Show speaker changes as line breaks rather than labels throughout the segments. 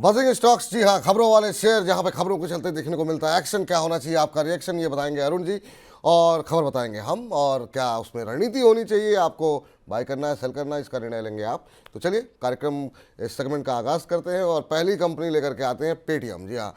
Buzzing stocks, जी हाँ, खबरों वाले शेयर जहां पे खबरों को चलते देखने को मिलता है। एक्शन क्या होना चाहिए, आपका रिएक्शन ये बताएंगे अरुण जी, और खबर बताएंगे हम, और क्या उसमें रणनीति होनी चाहिए, आपको बाय करना है सेल करना है, इसका निर्णय लेंगे आप। तो चलिए कार्यक्रम इस सेगमेंट का आगाज़ करते हैं और पहली कंपनी लेकर के आते हैं पेटीएम। जी हाँ,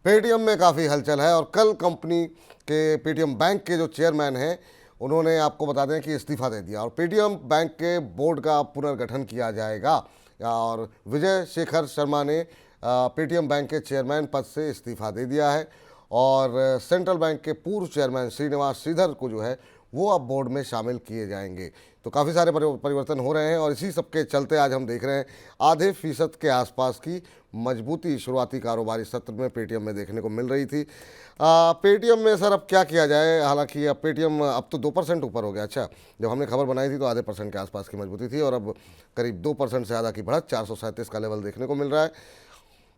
पेटीएम में काफ़ी हलचल है और कल कंपनी के पेटीएम बैंक के जो चेयरमैन हैं उन्होंने, आपको बता दें कि इस्तीफ़ा दे दिया और पेटीएम बैंक के बोर्ड का पुनर्गठन किया जाएगा। और विजय शेखर शर्मा ने पेटीएम बैंक के चेयरमैन पद से इस्तीफ़ा दे दिया है और सेंट्रल बैंक के पूर्व चेयरमैन श्रीनिवास श्रीधर को जो है वो अब बोर्ड में शामिल किए जाएंगे। तो काफ़ी सारे परिवर्तन हो रहे हैं और इसी सब के चलते आज हम देख रहे हैं आधे फीसद के आसपास की मजबूती शुरुआती कारोबारी सत्र में पेटीएम में देखने को मिल रही थी। पेटीएम में सर अब क्या किया जाए, हालांकि अब पेटीएम अब तो 2% ऊपर हो गया। अच्छा, जब हमने खबर बनाई थी तो आधे परसेंट के आसपास की मजबूती थी और अब करीब 2% से ज़्यादा की बढ़त 437 का लेवल देखने को मिल रहा है।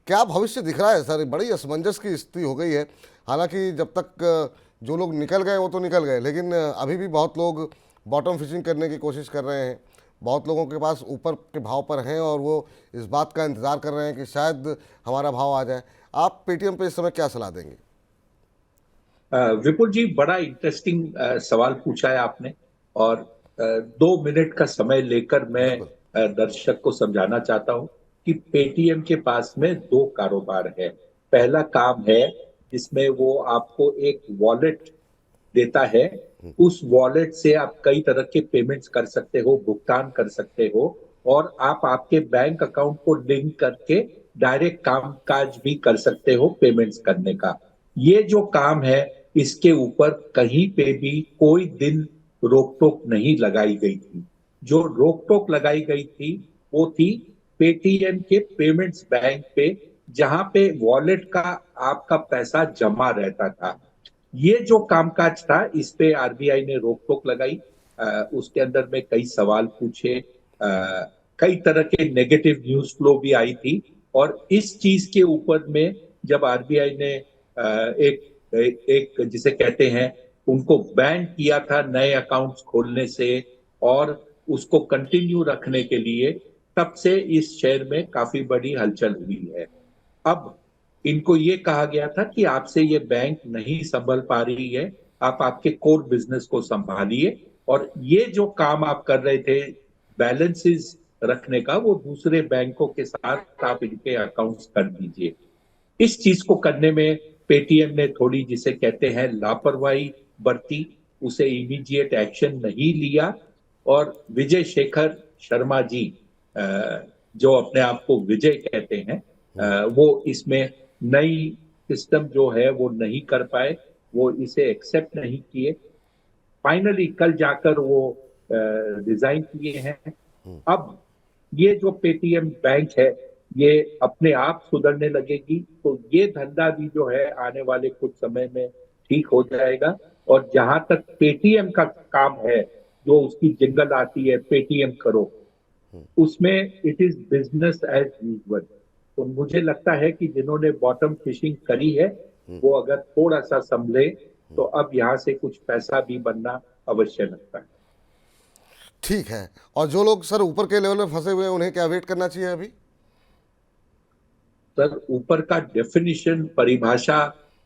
क्या भविष्य दिख रहा है सर? बड़ी असमंजस की स्थिति हो गई है। हालांकि जब तक जो लोग निकल गए वो तो निकल गए, लेकिन अभी भी बहुत लोग बॉटम फिशिंग करने की कोशिश कर रहे हैं। बहुत लोगों के पास ऊपर के भाव पर हैं और वो इस बात का इंतज़ार कर रहे हैं कि शायद हमारा भाव आ जाए। आप पेटीएम पे इस समय क्या सलाह देंगे?
विपुल जी, बड़ा इंटरेस्टिंग सवाल पूछा है आपने। और 2 मिनट का समय लेकर मैं
बिल्कुल।
दर्शक को समझाना चाहता हूं कि पेटीएम के पास में दो कारोबार है। पहला काम है जिसमें वो आपको एक वॉलेट देता है। उस वॉलेट से आप कई तरह के पेमेंट्स कर सकते हो, भुगतान कर सकते हो, और आप आपके बैंक अकाउंट को लिंक करके डायरेक्ट काम काज भी कर सकते हो पेमेंट्स करने का। ये जो काम है, इसके ऊपर कहीं पे भी कोई दिन रोक टोक नहीं लगाई गई थी। जो रोक टोक लगाई गई थी वो थी पेटीएम के पेमेंट्स बैंक पे, जहां पे वॉलेट का आपका पैसा जमा रहता था। ये जो कामकाज था, इस पे आरबीआई ने रोक टोक लगाई। उसके अंदर में कई सवाल पूछे, कई तरह के नेगेटिव न्यूज फ्लो भी आई थी। और इस चीज के ऊपर में जब आरबीआई ने एक जिसे कहते हैं, उनको बैन किया था नए अकाउंट्स खोलने से और उसको कंटिन्यू रखने के लिए, तब से इस शेयर में काफी बड़ी हलचल हुई है। अब इनको ये कहा गया था कि आपसे ये बैंक नहीं संभल पा रही है, आप आपके कोर बिजनेस को संभालिए, और ये जो काम आप कर रहे थे बैलेंसेस रखने का, वो दूसरे बैंकों के साथ आप इनके अकाउंट्स कर दीजिए। इस चीज को करने में पेटीएम ने थोड़ी, जिसे कहते हैं, लापरवाही बरती, उसे इमीडिएट एक्शन नहीं लिया। और विजय शेखर शर्मा जी, जो अपने आप को विजय कहते हैं, वो इसमें नई सिस्टम जो है वो नहीं कर पाए, वो इसे एक्सेप्ट नहीं किए। फाइनली कल जाकर वो रिजाइन किए हैं। अब ये जो पेटीएम बैंक है, ये अपने आप सुधरने लगेगी, तो ये धंधा भी जो है आने वाले कुछ समय में ठीक हो जाएगा। और जहां तक पेटीएम का काम है, जो उसकी जिंगल आती है, पेटीएम करो, उसमें it is business as usual. तो मुझे लगता है कि जिन्होंने बॉटम फिशिंग करी है, वो अगर थोड़ा सा संभले तो अब यहां से कुछ पैसा भी बनना अवश्य लगता है।
ठीक है। और जो लोग सर ऊपर के लेवल में फंसे हुए हैं उन्हें क्या वेट करना चाहिए अभी?
सर, ऊपर का डेफिनिशन, परिभाषा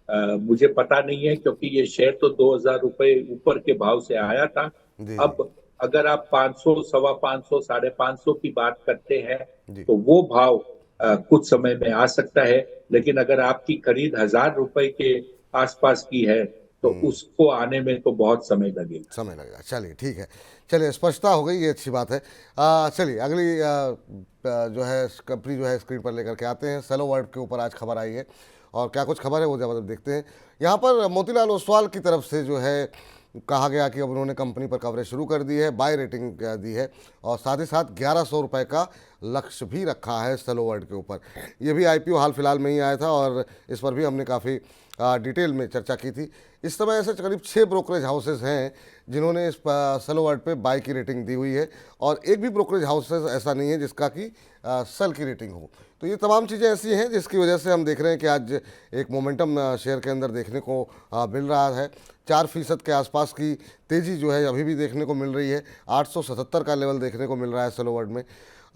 मुझे पता नहीं है, क्योंकि ये शेयर तो 2,000 रुपए ऊपर के भाव से आया था।
जी जी।
अब अगर आप 500, 550, 550 की बात करते हैं,
जी।
तो वो भाव कुछ समय में आ सकता है। लेकिन अगर आपकी खरीद 1,000 रुपए के आसपास की है, तो उसको आने में तो बहुत समय लगेगा।
समय लगेगा। चलिए ठीक है। चलिए, स्पष्टता हो गई, ये अच्छी बात है। चलिए अगली जो है कंपनी जो है स्क्रीन पर लेकर के आते हैं। सेलो वर्ल्ड के ऊपर आज खबर आई है और क्या कुछ खबर है वो जब देखते हैं। यहाँ पर मोतीलाल ओसवाल की तरफ से जो है कहा गया कि अब उन्होंने कंपनी पर कवरेज शुरू कर दी है, बाय रेटिंग दी है और साथ ही साथ 1100 रुपये का लक्ष्य भी रखा है सेलो वर्ल्ड के ऊपर। ये भी आईपीओ हाल फिलहाल में ही आया था और इस पर भी हमने काफ़ी डिटेल में चर्चा की थी। इस समय ऐसे करीब 6 ब्रोकरेज हाउसेज हैं जिन्होंने इस सेलो वर्ल्ड पे बाय की रेटिंग दी हुई है और एक भी ब्रोकरेज हाउसेज ऐसा नहीं है जिसका कि सेल की रेटिंग हो। तो ये तमाम चीज़ें ऐसी हैं जिसकी वजह से हम देख रहे हैं कि आज एक मोमेंटम शेयर के अंदर देखने को मिल रहा है। 4% के आसपास की तेज़ी जो है अभी भी देखने को मिल रही है। 877 का लेवल देखने को मिल रहा है सेलो वर्ल्ड में।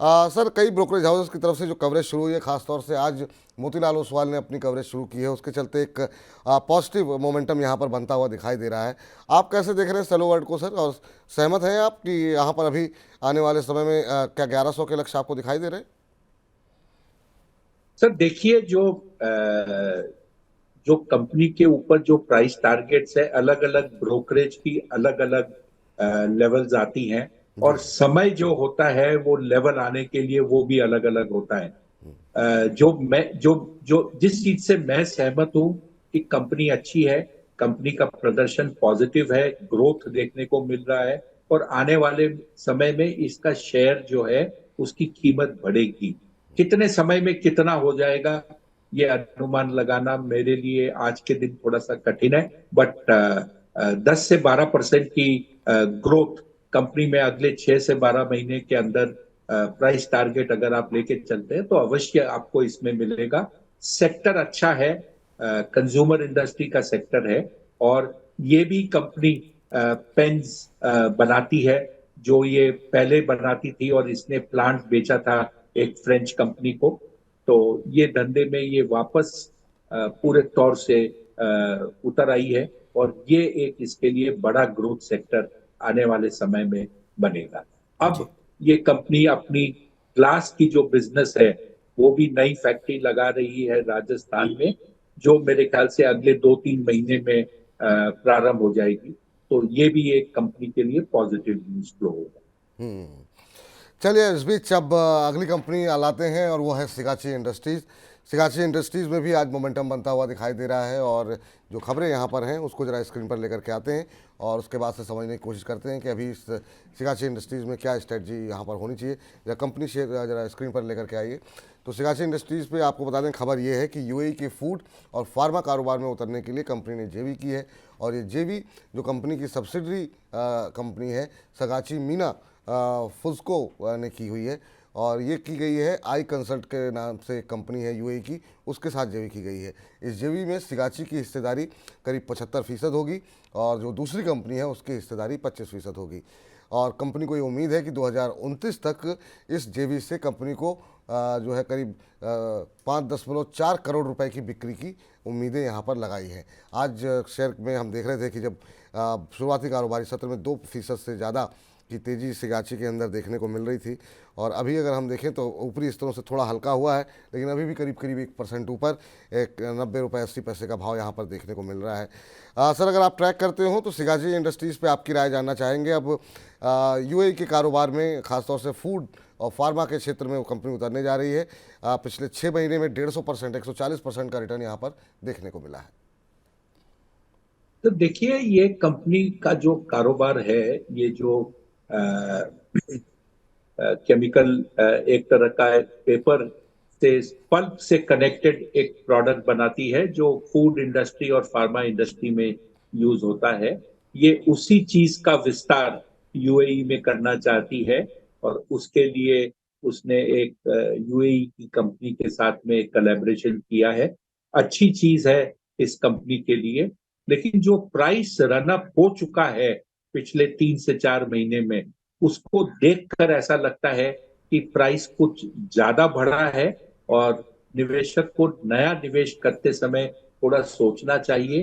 सर कई ब्रोकरेज हाउसेस की तरफ से जो कवरेज शुरू हुई है, खासतौर से आज मोतीलाल ओसवाल ने अपनी कवरेज शुरू की है, उसके चलते एक पॉजिटिव मोमेंटम यहाँ पर बनता हुआ दिखाई दे रहा है। आप कैसे देख रहे हैं सेलो वर्ल्ड को सर, और सहमत हैं आप कि यहाँ पर अभी आने वाले समय में क्या 1100 के लक्ष्य आपको दिखाई दे रहे हैं?
सर देखिए, जो कंपनी के ऊपर जो प्राइस टारगेट्स है, अलग अलग ब्रोकरेज की अलग अलग लेवल्स आती हैं,
जी।
और समय जो होता है वो लेवल आने के लिए वो भी अलग अलग होता है। जो मैं जो जिस चीज से मैं सहमत हूं कि कंपनी अच्छी है, कंपनी का प्रदर्शन पॉजिटिव है, ग्रोथ देखने को मिल रहा है, और आने वाले समय में इसका शेयर जो है उसकी कीमत बढ़ेगी। कितने समय में कितना हो जाएगा ये अनुमान लगाना मेरे लिए आज के दिन थोड़ा सा कठिन है, बट 10 से 12% की ग्रोथ कंपनी में अगले 6 से 12 महीने के अंदर प्राइस टारगेट अगर आप लेके चलते हैं तो अवश्य आपको इसमें मिलेगा। सेक्टर अच्छा है, कंज्यूमर इंडस्ट्री का सेक्टर है, और ये भी कंपनी पेन्स बनाती है, जो ये पहले बनाती थी और इसने प्लांट बेचा था एक फ्रेंच कंपनी को। तो ये धंधे में ये वापस पूरे तौर से उतर आई है, और ये एक इसके लिए बड़ा ग्रोथ सेक्टर आने वाले समय में बनेगा।
जी।
अब ये कंपनी अपनी ग्लास की जो बिजनेस है वो भी नई फैक्ट्री लगा रही है राजस्थान में, जो मेरे ख्याल से अगले 2-3 महीने में प्रारंभ हो जाएगी। तो ये भी एक कंपनी के लिए पॉजिटिव न्यूज फ्लो होगा।
चलिए इस बीच अब अगली कंपनी लाते हैं और वो है सिगाची इंडस्ट्रीज़। सिगाची इंडस्ट्रीज़ में भी आज मोमेंटम बनता हुआ दिखाई दे रहा है, और जो खबरें यहाँ पर हैं उसको ज़रा स्क्रीन पर लेकर के आते हैं और उसके बाद से समझने की कोशिश करते हैं कि अभी इस सिगाची इंडस्ट्रीज़ में क्या स्ट्रेटजी यहाँ पर होनी चाहिए। या कंपनी शेयर ज़रा स्क्रीन पर लेकर के आइए। तो सिगाची इंडस्ट्रीज़ पे आपको बता दें, खबर ये है कि यूएई के फूड और फार्मा कारोबार में उतरने के लिए कंपनी ने जेवी की है, और ये जेवी जो कंपनी की सब्सिडरी कंपनी है सगाची मीना फुस्को ने की हुई है, और ये की गई है आई कंसल्ट के नाम से कंपनी है यूएई की, उसके साथ जेवी की गई है। इस जेवी में सिगाची की हिस्सेदारी करीब 75% होगी, और जो दूसरी कंपनी है उसकी हिस्सेदारी 25% होगी। और कंपनी को ये उम्मीद है कि 2029 तक इस जेवी से कंपनी को जो है करीब 5.4 करोड़ रुपए की बिक्री की उम्मीदें यहाँ पर लगाई हैं। आज शेयर में हम देख रहे थे कि जब शुरुआती कारोबारी सत्र में 2% से ज़्यादा की तेज़ी सिगाची के अंदर देखने को मिल रही थी, और अभी अगर हम देखें तो ऊपरी स्तरों से थोड़ा हल्का हुआ है, लेकिन अभी भी करीब करीब 1% ऊपर 90 रुपये 80 पैसे का भाव यहाँ पर देखने को मिल रहा है। सर अगर आप ट्रैक करते हो तो सिगाची इंडस्ट्रीज़ पे आपकी राय जानना चाहेंगे। अब यूएई के कारोबार में खासतौर से फूड और फार्मा के क्षेत्र में वो कंपनी उतरने जा रही है। पिछले 6 महीने में 150% 140% का रिटर्न यहाँ पर देखने को मिला है।
तो देखिए, ये कंपनी का जो कारोबार है, ये जो केमिकल, एक तरह का पेपर से, पल्प से कनेक्टेड एक प्रोडक्ट बनाती है जो फूड इंडस्ट्री और फार्मा इंडस्ट्री में यूज होता है। ये उसी चीज का विस्तार यूएई में करना चाहती है, और उसके लिए उसने एक यूएई की कंपनी के साथ में कोलैबोरेशन किया है। अच्छी चीज है इस कंपनी के लिए, लेकिन जो प्राइस रन अप हो चुका है पिछले 3 से 4 महीने में, उसको देखकर ऐसा लगता है कि प्राइस कुछ ज्यादा बढ़ा है, और निवेशक को नया निवेश करते समय थोड़ा सोचना चाहिए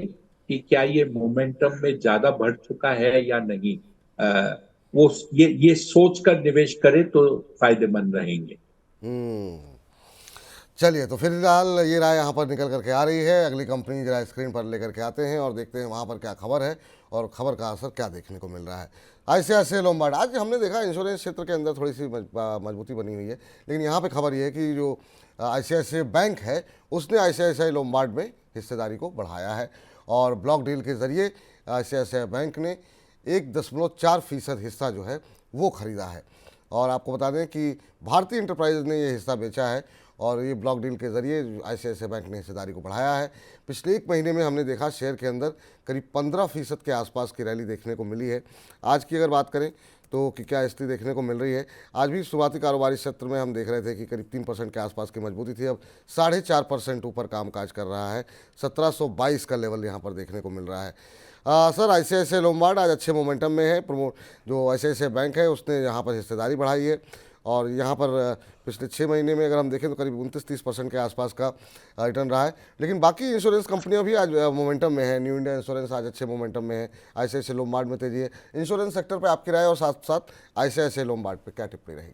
कि क्या ये मोमेंटम में ज्यादा बढ़ चुका है या नहीं। वो ये सोच कर निवेश करे तो फायदेमंद रहेंगे।
चलिए तो फिलहाल ये राय यहाँ पर निकल करके आ रही है। अगली कंपनी जरा स्क्रीन पर लेकर के आते हैं और देखते हैं वहाँ पर क्या खबर है और खबर का असर क्या देखने को मिल रहा है। आईसीआईसीआई लोम्बार्ड, आज हमने देखा इंश्योरेंस क्षेत्र के अंदर थोड़ी सी मजबूती बनी हुई है, लेकिन यहाँ पे खबर ये है कि जो आईसीआईसीआई बैंक है उसने आईसीआईसीआई लोम्बार्ड में हिस्सेदारी को बढ़ाया है, और ब्लॉक डील के जरिए आईसीआईसीआई बैंक ने 1.4% हिस्सा जो है वो खरीदा है। और आपको बता दें कि भारतीय इंटरप्राइज ने ये हिस्सा बेचा है, और ये ब्लॉक डील के ज़रिए आईसीआईसीआई बैंक ने हिस्सेदारी को बढ़ाया है। पिछले 1 महीने में हमने देखा शेयर के अंदर करीब 15% के आसपास की रैली देखने को मिली है। आज की अगर बात करें तो कि क्या स्थिति देखने को मिल रही है, आज भी शुरुआती कारोबारी सत्र में हम देख रहे थे कि करीब 3% के आसपास की मजबूती थी, अब 4.5% ऊपर कामकाज कर रहा है। 1722 का लेवल यहाँ पर देखने को मिल रहा है। सर आईसीआईसीआई लोम्बार्ड आज अच्छे मोमेंटम में है। जो आईसीआईसीआई बैंक है उसने यहाँ पर हिस्सेदारी बढ़ाई है, और यहाँ पर पिछले 6 महीने में अगर हम देखें तो करीब 29-30% के आसपास का रिटर्न रहा है। लेकिन बाकी इंश्योरेंस कंपनियां भी आज मोमेंटम में है। न्यू इंडिया इंश्योरेंस आज अच्छे मोमेंटम में है। आईसीआईसीआई लोम्बार्ड में तेजी है। इंश्योरेंस सेक्टर पे आपकी राय, और साथ साथ आईसीआईसीआई लोम्बार्ड पे क्या टिप्पणी रहेगी?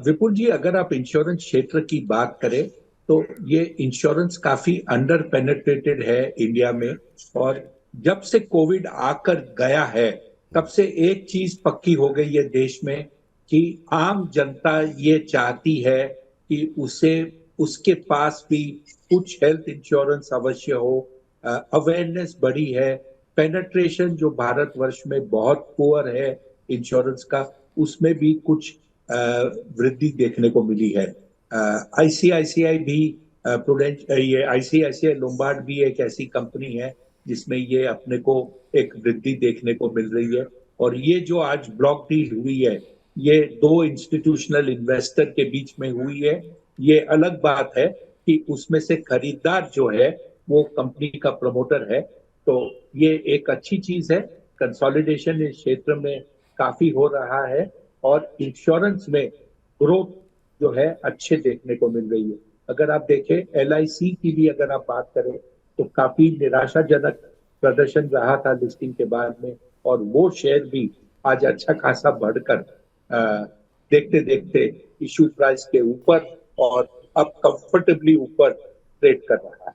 विपुल जी, अगर आप इंश्योरेंस क्षेत्र की बात करें तो ये इंश्योरेंस काफी अंडर पेनेट्रेटेड है इंडिया में। और जब से कोविड आकर गया है तब से एक चीज पक्की हो गई है देश में कि आम जनता ये चाहती है कि उसे उसके पास भी कुछ हेल्थ इंश्योरेंस अवश्य हो। अवेयरनेस बढ़ी है। पेनेट्रेशन जो भारतवर्ष में बहुत पुअर है इंश्योरेंस का, उसमें भी कुछ वृद्धि देखने को मिली है। आईसीआईसीआई भी प्रूडेंट ये आईसीआईसीआई लोम्बार्ड भी एक ऐसी कंपनी है जिसमें ये अपने को एक वृद्धि देखने को मिल रही है। और ये जो आज ब्लॉक डील हुई है, ये दो इंस्टीट्यूशनल इन्वेस्टर के बीच में हुई है। ये अलग बात है कि उसमें से खरीदार जो है वो कंपनी का प्रमोटर है। तो ये एक अच्छी चीज है। कंसोलिडेशन इस क्षेत्र में काफी हो रहा है और इंश्योरेंस में ग्रोथ जो है अच्छे देखने को मिल रही है। अगर आप देखें एलआईसी की भी अगर आप बात करें तो काफी निराशाजनक प्रदर्शन रहा था लिस्टिंग के बाद में, और वो शेयर भी आज अच्छा खासा बढ़कर देखते देखते इश्यू प्राइस के ऊपर और अब कंफर्टेबली ऊपर ट्रेड कर रहा है।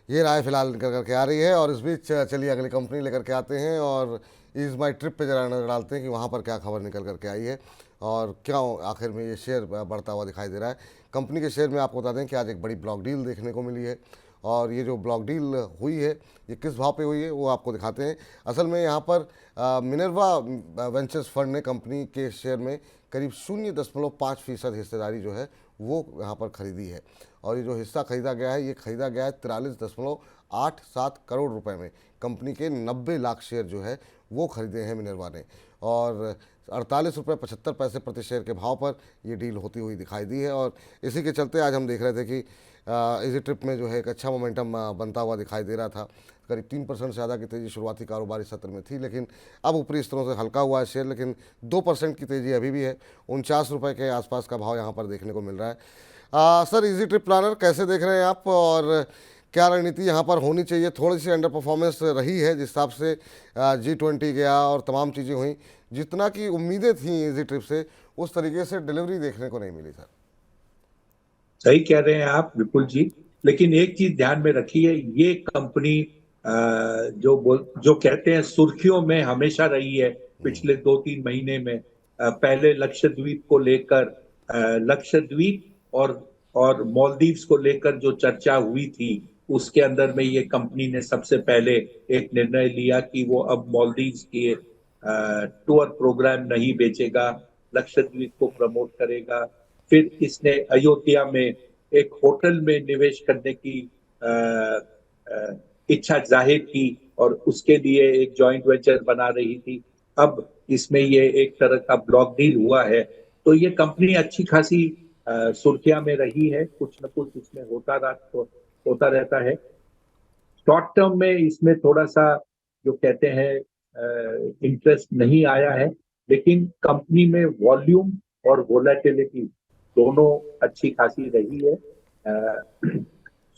ये राय फिलहाल निकल करके आ रही है। और इस बीच चलिए अगली कंपनी लेकर के आते हैं और इस माई ट्रिप पे जरा नजर डालते हैं कि वहाँ पर क्या खबर निकल करके आई है और क्यों आखिर में ये शेयर बढ़ता हुआ दिखाई दे रहा है। कंपनी के शेयर में आपको बता दें कि आज एक बड़ी ब्लॉक डील देखने को मिली है। और ये जो ब्लॉक डील हुई है ये किस भाव पे हुई है वो आपको दिखाते हैं। असल में यहाँ पर मिनर्वा वेंचर्स फंड ने कंपनी के शेयर में करीब 0.5% हिस्सेदारी जो है वो यहाँ पर खरीदी है। और ये जो हिस्सा खरीदा गया है ये खरीदा गया है 43.87 करोड़ रुपए में। कंपनी के 90 लाख शेयर जो है वो खरीदे हैं मिनर्वा ने। और 48.75 रुपये प्रति शेयर के भाव पर ये डील होती हुई दिखाई दी है। और इसी के चलते आज हम देख रहे थे कि इजी ट्रिप में जो है एक अच्छा मोमेंटम बनता हुआ दिखाई दे रहा था। करीब 3% से ज़्यादा की तेज़ी शुरुआती कारोबारी सत्र में थी, लेकिन अब ऊपरी स्तरों से हल्का हुआ है शेयर, लेकिन 2% की तेज़ी अभी भी है। 49 रुपये के आसपास का भाव यहाँ पर देखने को मिल रहा है। सर, इजी ट्रिप प्लानर कैसे देख रहे हैं आप, और क्या रणनीति यहाँ पर होनी चाहिए? थोड़ी सी अंडर परफॉर्मेंस रही है जिस हिसाब से G20 गया और तमाम चीज़ें हुई, जितना की उम्मीदें थी इजी ट्रिप से उस तरीके से डिलीवरी देखने को नहीं मिली सर।
सही कह रहे हैं आप विपुल जी, लेकिन एक चीज ध्यान में रखिए, ये कंपनी जो कहते हैं सुर्खियों में हमेशा रही है पिछले 2-3 महीने में। पहले लक्षद्वीप को लेकर लक्षद्वीप और मालदीव्स को लेकर जो चर्चा हुई थी उसके अंदर में ये कंपनी ने सबसे पहले एक निर्णय लिया कि वो अब मालदीव्स के टूर प्रोग्राम नहीं बेचेगा, लक्षद्वीप को प्रमोट करेगा। फिर इसने अयोध्या में एक होटल में निवेश करने की इच्छा जाहिर की और उसके लिए एक जॉइंट वेंचर बना रही थी। अब इसमें ये एक तरह का ब्लॉक डील हुआ है। तो ये कंपनी अच्छी खासी सुर्खियां में रही है, कुछ न कुछ इसमें होता रहता है। शॉर्ट टर्म में इसमें थोड़ा सा जो कहते हैं इंटरेस्ट नहीं आया है, लेकिन कंपनी में वॉल्यूम और वोलेटिलिटी दोनों अच्छी खासी रही है।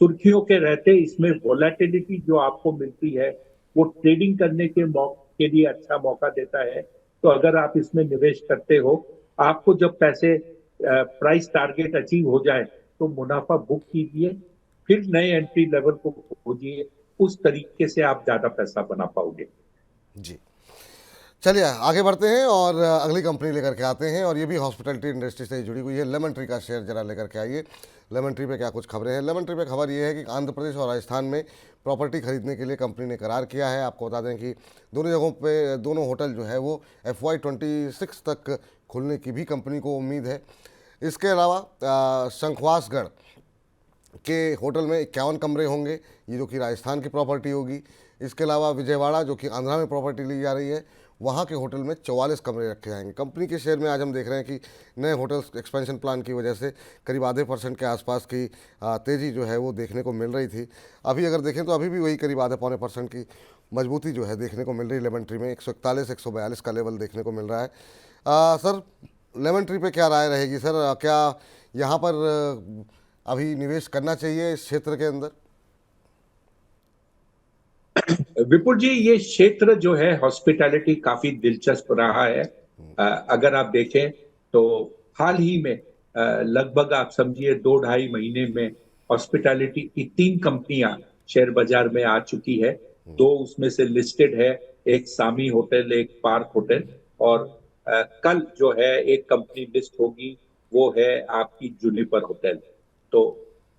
सुर्खियों के रहते इसमें वोलेटिलिटी जो आपको मिलती है वो ट्रेडिंग करने के लिए अच्छा मौका देता है। तो अगर आप इसमें निवेश करते हो, आपको जब पैसे प्राइस टारगेट अचीव हो जाए तो मुनाफा बुक कीजिए, फिर नए एंट्री लेवल को खोजिए। उस तरीके से आप ज्यादा पैसा बना पाओगे।
जी, चलिए आगे बढ़ते हैं और अगली कंपनी लेकर के आते हैं, और ये भी हॉस्पिटैलिटी इंडस्ट्री से जुड़ी हुई है। लेमन ट्री का शेयर जरा लेकर के आइए। लेमन ट्री पे क्या कुछ खबरें हैं? लेमन ट्री पे खबर ये है कि आंध्र प्रदेश और राजस्थान में प्रॉपर्टी खरीदने के लिए कंपनी ने करार किया है। आपको बता दें कि दोनों जगहों पे दोनों होटल जो है वो FY26 तक खुलने की भी कंपनी को उम्मीद है। इसके अलावा शंखवासगढ़ के होटल में 51 कमरे होंगे, ये जो कि राजस्थान की प्रॉपर्टी होगी। इसके अलावा विजयवाड़ा जो कि आंध्रा में प्रॉपर्टी ली जा रही है, वहाँ के होटल में 44 कमरे रखे जाएंगे। कंपनी के शेयर में आज हम देख रहे हैं कि नए होटल एक्सपेंशन प्लान की वजह से करीब आधे % के आसपास की तेज़ी जो है वो देखने को मिल रही थी। अभी अगर देखें तो अभी भी वही करीब आधे पौने % की मजबूती जो है देखने को मिल रही है। लेमन ट्री में 141 142 का लेवल देखने को मिल रहा है। सर, लेमन ट्री पे क्या राय रहेगी सर? क्या यहाँ पर अभी निवेश करना चाहिए इस क्षेत्र के अंदर?
विपुल जी, ये क्षेत्र जो है हॉस्पिटैलिटी काफी दिलचस्प रहा है। अगर आप देखें तो हाल ही में लगभग आप समझिए 2-2.5 महीने में हॉस्पिटैलिटी की 3 कंपनियां शेयर बाजार में आ चुकी है। 2 उसमें से लिस्टेड है, एक सामी होटल, एक पार्क होटल। और कल जो है एक कंपनी लिस्ट होगी, वो है आपकी जूनिपर होटल। तो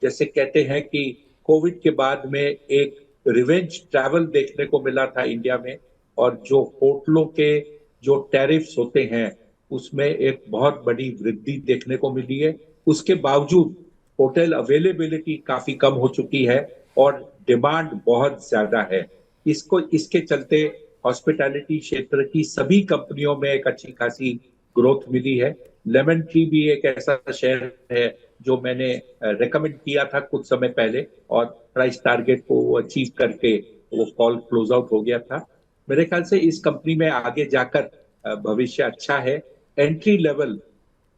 जैसे कहते हैं कि कोविड के बाद में एक रिवेंज ट्रैवल देखने को मिला था इंडिया में, और जो होटलों के जो टैरिफ्स होते हैं उसमें एक बहुत बड़ी वृद्धि देखने को मिली है। उसके बावजूद होटल अवेलेबिलिटी काफी कम हो चुकी है और डिमांड बहुत ज्यादा है। इसके चलते हॉस्पिटैलिटी क्षेत्र की सभी कंपनियों में एक अच्छी खासी ग्रोथ मिली है। लेमन ट्री भी एक ऐसा शेयर है जो मैंने रेकमेंड किया था कुछ समय पहले, और प्राइस टारगेट को अचीव करके वो कॉल क्लोज आउट हो गया था। मेरे ख्याल से इस कंपनी में आगे जाकर भविष्य अच्छा है। एंट्री लेवल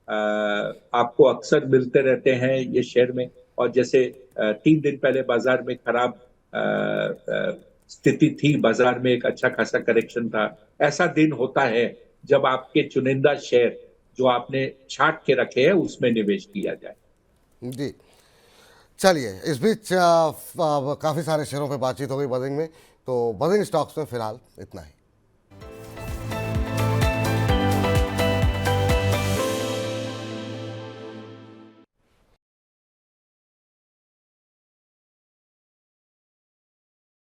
आपको अक्सर मिलते रहते हैं ये शेयर में। और जैसे 3 दिन पहले बाजार में खराब स्थिति थी, बाजार में एक अच्छा खासा करेक्शन था। ऐसा दिन होता है जब आपके चुनिंदा शेयर जो आपने छांट के रखे हैं उसमें निवेश किया जाए।
जी, चलिए, इस बीच काफ़ी सारे शेयरों पे बातचीत हो गई बजिंग में, तो बजिंग स्टॉक्स में फिलहाल इतना ही।